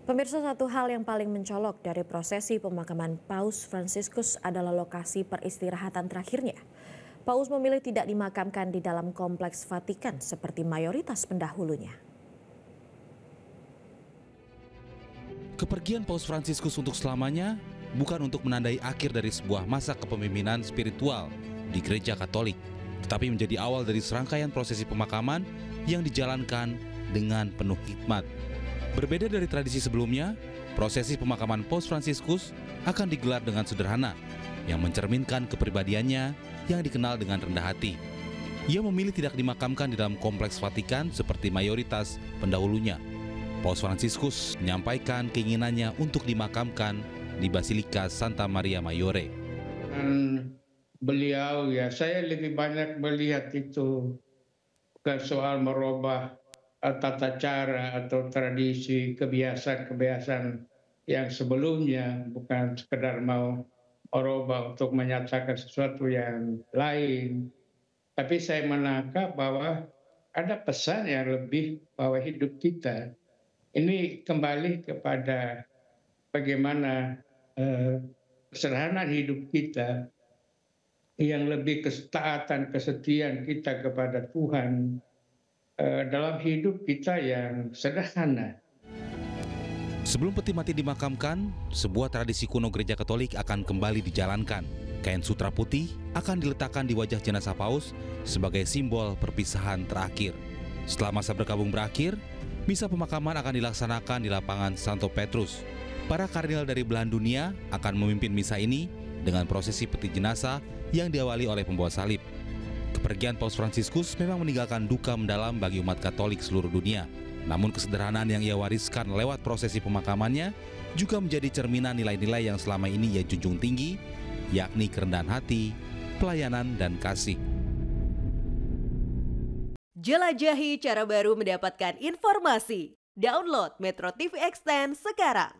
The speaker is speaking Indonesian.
Pemirsa, satu hal yang paling mencolok dari prosesi pemakaman Paus Fransiskus adalah lokasi peristirahatan terakhirnya. Paus memilih tidak dimakamkan di dalam kompleks Vatikan seperti mayoritas pendahulunya. Kepergian Paus Fransiskus untuk selamanya bukan untuk menandai akhir dari sebuah masa kepemimpinan spiritual di Gereja Katolik, tetapi menjadi awal dari serangkaian prosesi pemakaman yang dijalankan dengan penuh hikmat. Berbeda dari tradisi sebelumnya, prosesi pemakaman Paus Fransiskus akan digelar dengan sederhana, yang mencerminkan kepribadiannya yang dikenal dengan rendah hati. Ia memilih tidak dimakamkan di dalam kompleks Vatikan seperti mayoritas pendahulunya. Paus Fransiskus menyampaikan keinginannya untuk dimakamkan di Basilika Santa Maria Maggiore. Beliau saya lebih banyak melihat itu bukan soal merubah tata cara atau tradisi kebiasaan-kebiasaan yang sebelumnya, bukan sekedar mau merubah untuk menyatakan sesuatu yang lain. Tapi saya menangkap bahwa ada pesan yang lebih bahwa hidup kita ini kembali kepada bagaimana kesederhanaan hidup kita, yang lebih ketaatan, kesetiaan kita kepada Tuhan dalam hidup kita yang sederhana. Sebelum peti mati dimakamkan, sebuah tradisi kuno Gereja Katolik akan kembali dijalankan. Kain sutra putih akan diletakkan di wajah jenazah Paus sebagai simbol perpisahan terakhir. Setelah masa berkabung berakhir, misa pemakaman akan dilaksanakan di lapangan Santo Petrus. Para kardinal dari belahan dunia akan memimpin misa ini dengan prosesi peti jenazah yang diawali oleh pembawa salib. Kepergian Paus Fransiskus memang meninggalkan duka mendalam bagi umat Katolik seluruh dunia. Namun kesederhanaan yang ia wariskan lewat prosesi pemakamannya juga menjadi cerminan nilai-nilai yang selama ini ia junjung tinggi, yakni kerendahan hati, pelayanan, dan kasih. Jelajahi cara baru mendapatkan informasi. Download Metro TV Extend sekarang.